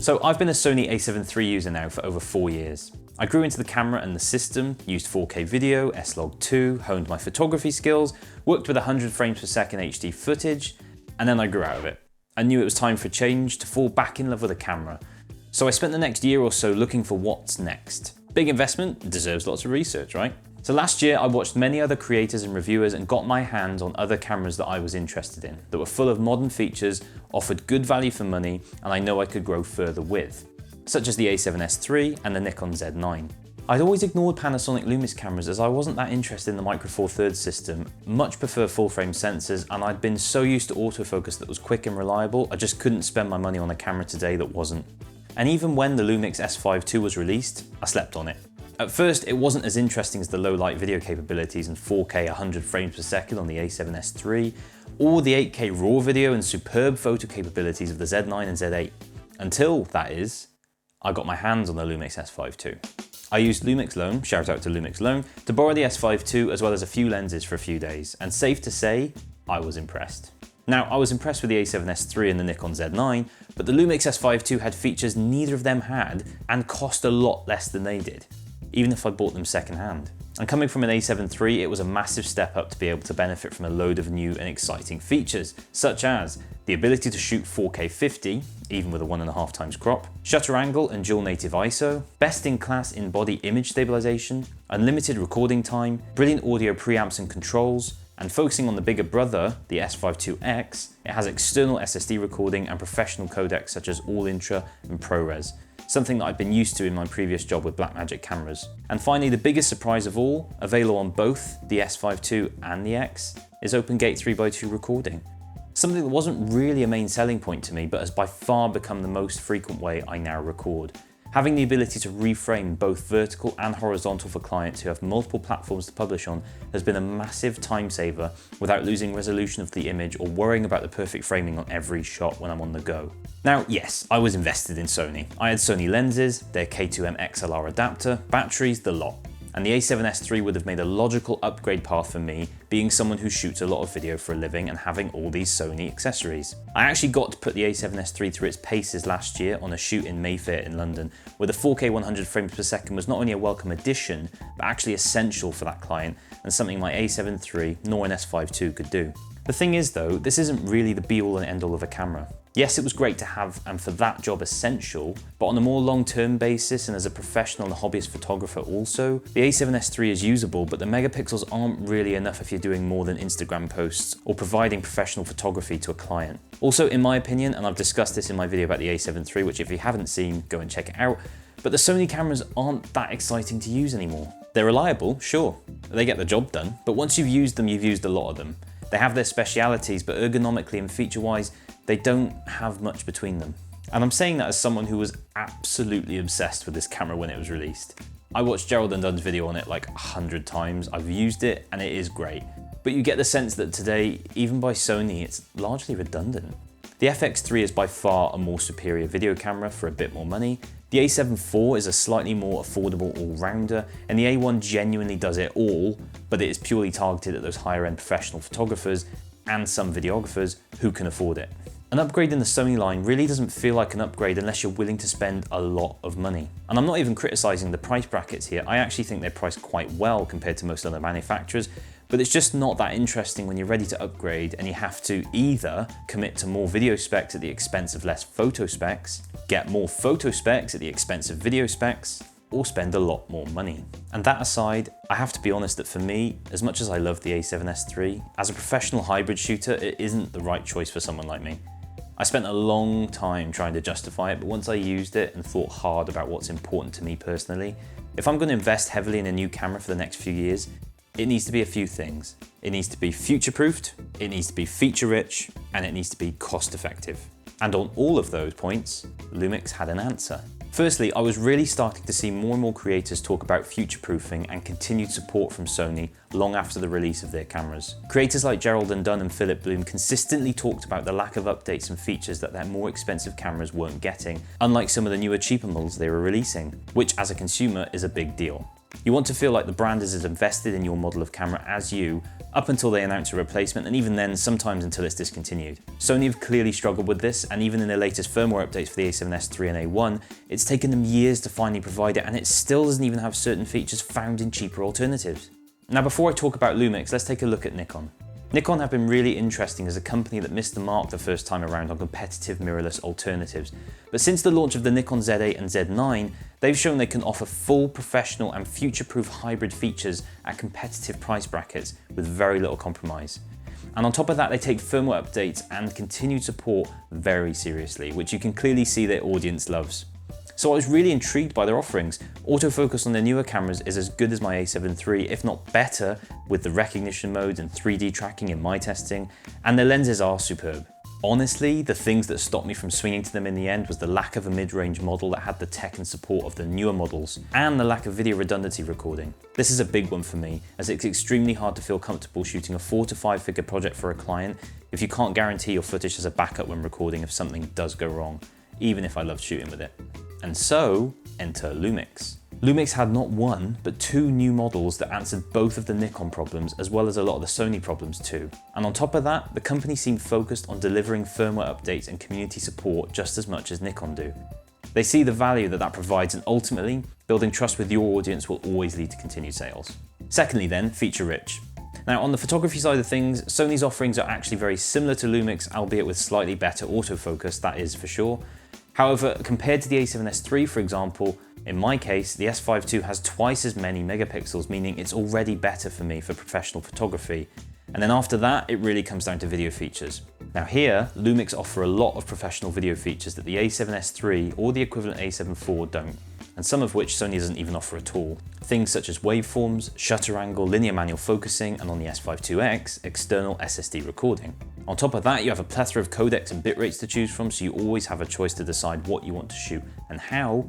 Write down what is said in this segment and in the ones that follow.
So I've been a Sony a7 III user now for over 4 years. I grew into the camera and the system, used 4K video, S-Log2, honed my photography skills, worked with 100 frames per second HD footage, and then I grew out of it. I knew it was time for change, to fall back in love with a camera. So I spent the next year or so looking for what's next. Big investment deserves lots of research, right? So last year I watched many other creators and reviewers and got my hands on other cameras that I was interested in, that were full of modern features, offered good value for money, and I know I could grow further with, such as the a7S III and the Nikon Z9. I'd always ignored Panasonic Lumix cameras as I wasn't that interested in the Micro Four Thirds system, much prefer full frame sensors, and I'd been so used to autofocus that was quick and reliable, I just couldn't spend my money on a camera today that wasn't. And even when the Lumix S5 II was released, I slept on it. At first, it wasn't as interesting as the low light video capabilities and 4K 100 frames per second on the a7S III, or the 8K RAW video and superb photo capabilities of the Z9 and Z8. Until, that is, I got my hands on the Lumix S5 II. I used Lumix Loan, shout out to Lumix Loan, to borrow the S5 II as well as a few lenses for a few days, and safe to say, I was impressed. Now, I was impressed with the a7S III and the Nikon Z9, but the Lumix S5 II had features neither of them had and cost a lot less than they did, even if I bought them secondhand. And coming from an a7 III, it was a massive step up to be able to benefit from a load of new and exciting features, such as the ability to shoot 4K 50, even with a 1.5 times crop, shutter angle and dual native ISO, best in class in-body image stabilization, unlimited recording time, brilliant audio preamps and controls, and focusing on the bigger brother, the S5 IIX, it has external SSD recording and professional codecs such as All Intra and ProRes, something that I've been used to in my previous job with Blackmagic cameras. And finally, the biggest surprise of all, available on both the S5 II and the X, is OpenGate 3x2 recording. Something that wasn't really a main selling point to me, but has by far become the most frequent way I now record. Having the ability to reframe both vertical and horizontal for clients who have multiple platforms to publish on has been a massive time saver without losing resolution of the image or worrying about the perfect framing on every shot when I'm on the go. Now, yes, I was invested in Sony. I had Sony lenses, their K2M XLR adapter, batteries, the lot. And the a7S III would have made a logical upgrade path for me, being someone who shoots a lot of video for a living and having all these Sony accessories. I actually got to put the a7S III through its paces last year on a shoot in Mayfair in London, where the 4K 100 frames per second was not only a welcome addition, but actually essential for that client, and something my a7 III nor an S5 II could do. The thing is though, this isn't really the be all and end all of a camera. Yes, it was great to have, and for that job essential, but on a more long-term basis and as a professional and hobbyist photographer also, the a7S III is usable, but the megapixels aren't really enough if you're doing more than Instagram posts or providing professional photography to a client. Also, in my opinion, and I've discussed this in my video about the a7 III, which if you haven't seen, go and check it out, but the Sony cameras aren't that exciting to use anymore. They're reliable, sure, they get the job done, but once you've used them, you've used a lot of them. They have their specialities, but ergonomically and feature-wise, they don't have much between them. And I'm saying that as someone who was absolutely obsessed with this camera when it was released. I watched Gerald and Dunn's video on it like 100 times, I've used it and it is great. But you get the sense that today, even by Sony, it's largely redundant. The FX3 is by far a more superior video camera for a bit more money. The a7 IV is a slightly more affordable all-rounder, and the A1 genuinely does it all, but it is purely targeted at those higher-end professional photographers and some videographers who can afford it. An upgrade in the Sony line really doesn't feel like an upgrade unless you're willing to spend a lot of money. And I'm not even criticizing the price brackets here, I actually think they're priced quite well compared to most other manufacturers, but it's just not that interesting when you're ready to upgrade and you have to either commit to more video specs at the expense of less photo specs, get more photo specs at the expense of video specs, or spend a lot more money. And that aside, I have to be honest that for me, as much as I love the a7S III, as a professional hybrid shooter, it isn't the right choice for someone like me. I spent a long time trying to justify it, but once I used it and thought hard about what's important to me personally, if I'm going to invest heavily in a new camera for the next few years, it needs to be a few things. It needs to be future-proofed, it needs to be feature-rich, and it needs to be cost-effective. And on all of those points, Lumix had an answer. Firstly, I was really starting to see more and more creators talk about future-proofing and continued support from Sony long after the release of their cameras. Creators like Gerald and Dunn and Philip Bloom consistently talked about the lack of updates and features that their more expensive cameras weren't getting, unlike some of the newer cheaper models they were releasing, which as a consumer is a big deal. You want to feel like the brand is as invested in your model of camera as you, up until they announce a replacement, and even then, sometimes until it's discontinued. Sony have clearly struggled with this, and even in their latest firmware updates for the a7S III and A1, it's taken them years to finally provide it, and it still doesn't even have certain features found in cheaper alternatives. Now, before I talk about Lumix, let's take a look at Nikon. Nikon have been really interesting as a company that missed the mark the first time around on competitive mirrorless alternatives. But since the launch of the Nikon Z8 and Z9, they've shown they can offer full professional and future-proof hybrid features at competitive price brackets with very little compromise. And on top of that, they take firmware updates and continued support very seriously, which you can clearly see their audience loves. So I was really intrigued by their offerings. Autofocus on their newer cameras is as good as my A7 III, if not better, with the recognition modes and 3D tracking in my testing, and their lenses are superb. Honestly, the things that stopped me from swinging to them in the end was the lack of a mid-range model that had the tech and support of the newer models, and the lack of video redundancy recording. This is a big one for me, as it's extremely hard to feel comfortable shooting a 4 to 5 figure project for a client if you can't guarantee your footage has a backup when recording if something does go wrong, even if I loved shooting with it. And so, enter Lumix. Lumix had not one, but 2 new models that answered both of the Nikon problems as well as a lot of the Sony problems too. And on top of that, the company seemed focused on delivering firmware updates and community support just as much as Nikon do. They see the value that provides, and ultimately, building trust with your audience will always lead to continued sales. Secondly then, feature rich. Now, on the photography side of things, Sony's offerings are actually very similar to Lumix, albeit with slightly better autofocus, that is for sure. However, compared to the a7S III, for example, in my case, the S5 II has twice as many megapixels, meaning it's already better for me for professional photography. And then after that, it really comes down to video features. Now here, Lumix offer a lot of professional video features that the a7S III or the equivalent a7 IV don't, and some of which Sony doesn't even offer at all. Things such as waveforms, shutter angle, linear manual focusing, and on the S5 IIX, external SSD recording. On top of that, you have a plethora of codecs and bit rates to choose from, so you always have a choice to decide what you want to shoot and how.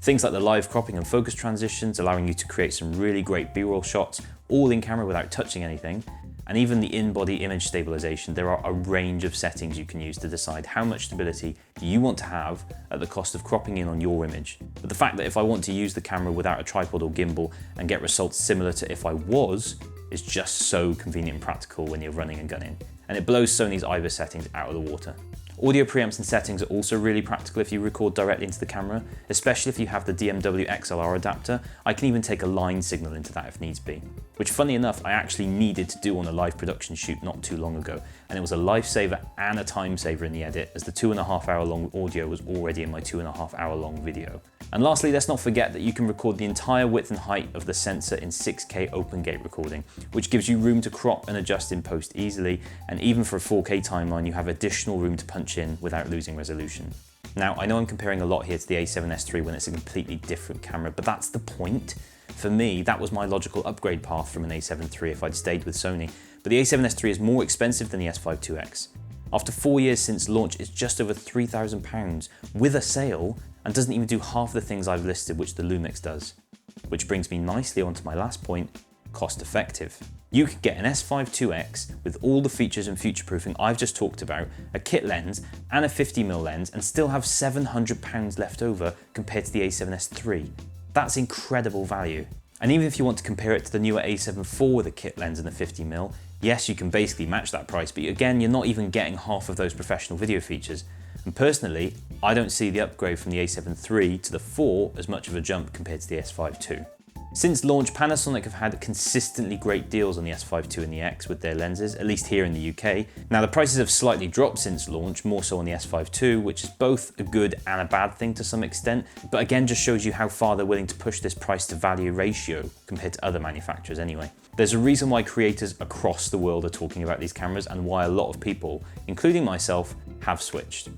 Things like the live cropping and focus transitions, allowing you to create some really great B-roll shots, all in camera without touching anything. And even the in-body image stabilization, there are a range of settings you can use to decide how much stability you want to have at the cost of cropping in on your image. But the fact that if I want to use the camera without a tripod or gimbal and get results similar to if I was, is just so convenient and practical when you're running and gunning. And it blows Sony's IBIS settings out of the water. Audio preamps and settings are also really practical if you record directly into the camera, especially if you have the DMW XLR adapter. I can even take a line signal into that if needs be, which funny enough I actually needed to do on a live production shoot not too long ago, and it was a lifesaver and a time saver in the edit, as the 2.5 hour long audio was already in my 2.5 hour long video. And lastly, let's not forget that you can record the entire width and height of the sensor in 6K open gate recording, which gives you room to crop and adjust in post easily, and even for a 4K timeline you have additional room to punch in without losing resolution. Now, I know I'm comparing a lot here to the a7S III when it's a completely different camera, but that's the point. For me, that was my logical upgrade path from an a7 III if I'd stayed with Sony, but the a7S III is more expensive than the S5 IIX. After 4 years since launch, it's just over £3,000 with a sale, and doesn't even do half the things I've listed which the Lumix does. Which brings me nicely onto my last point, cost effective. You could get an S5 IIX with all the features and future-proofing I've just talked about, a kit lens and a 50mm lens, and still have £700 left over compared to the a7S III. That's incredible value. And even if you want to compare it to the newer a7 IV with a kit lens and a 50mm, yes, you can basically match that price, but again, you're not even getting half of those professional video features. And personally, I don't see the upgrade from the a7 III to the IV as much of a jump compared to the S5 II. Since launch, Panasonic have had consistently great deals on the S5 II and the X with their lenses, at least here in the UK. Now the prices have slightly dropped since launch, more so on the S5 II, which is both a good and a bad thing to some extent, but again just shows you how far they're willing to push this price to value ratio compared to other manufacturers anyway. There's a reason why creators across the world are talking about these cameras and why a lot of people, including myself, have switched.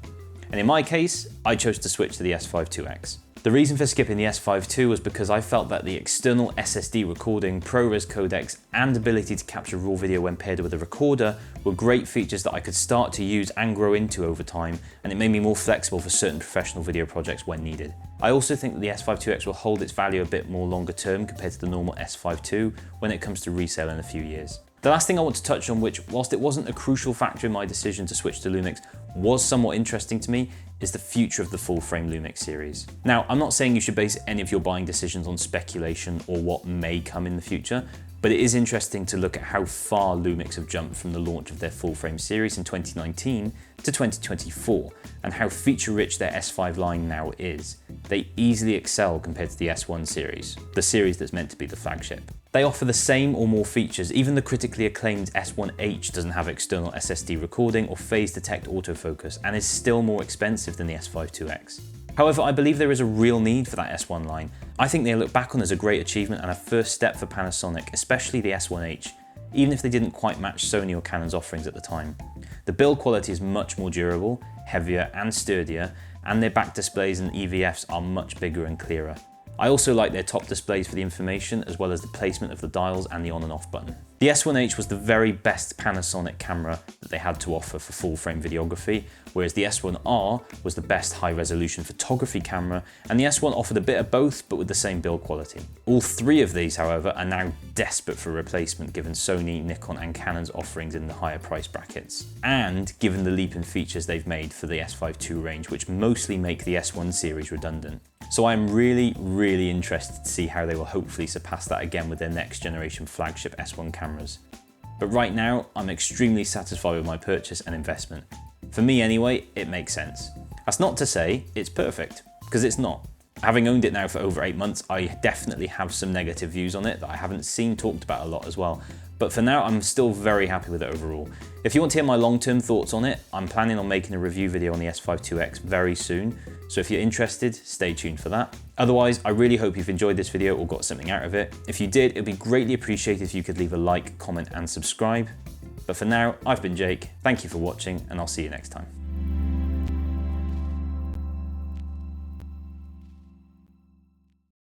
And in my case, I chose to switch to the S5 IIX. The reason for skipping the S5 II was because I felt that the external SSD recording, ProRes codecs, and ability to capture raw video when paired with a recorder were great features that I could start to use and grow into over time, and it made me more flexible for certain professional video projects when needed. I also think that the S5 IIX will hold its value a bit more longer term compared to the normal S5 II when it comes to resale in a few years. The last thing I want to touch on, which whilst it wasn't a crucial factor in my decision to switch to Lumix, was somewhat interesting to me, is the future of the full-frame Lumix series. Now, I'm not saying you should base any of your buying decisions on speculation or what may come in the future, but it is interesting to look at how far Lumix have jumped from the launch of their full-frame series in 2019 to 2024, and how feature-rich their S5 line now is. They easily excel compared to the S1 series, the series that's meant to be the flagship. They offer the same or more features. Even the critically acclaimed S1H doesn't have external SSD recording or phase detect autofocus, and is still more expensive than the S5 IIX. However, I believe there is a real need for that S1 line. I think they look back on as a great achievement and a first step for Panasonic, especially the S1H, even if they didn't quite match Sony or Canon's offerings at the time. The build quality is much more durable, heavier and sturdier, and their back displays and EVFs are much bigger and clearer. I also like their top displays for the information, as well as the placement of the dials and the on and off button. The S1H was the very best Panasonic camera that they had to offer for full frame videography, whereas the S1R was the best high resolution photography camera, and the S1 offered a bit of both, but with the same build quality. All three of these, however, are now desperate for replacement given Sony, Nikon and Canon's offerings in the higher price brackets, and given the leap in features they've made for the S5 II range, which mostly make the S1 series redundant. So I'm really interested to see how they will hopefully surpass that again with their next generation flagship S1 cameras. But right now, I'm extremely satisfied with my purchase and investment. For me anyway, it makes sense. That's not to say it's perfect, because it's not. Having owned it now for over 8 months, I definitely have some negative views on it that I haven't seen talked about a lot as well. But for now, I'm still very happy with it overall. If you want to hear my long-term thoughts on it, I'm planning on making a review video on the S5 IIX very soon. So if you're interested, stay tuned for that. Otherwise, I really hope you've enjoyed this video or got something out of it. If you did, it'd be greatly appreciated if you could leave a like, comment and subscribe. But for now, I've been Jake. Thank you for watching and I'll see you next time.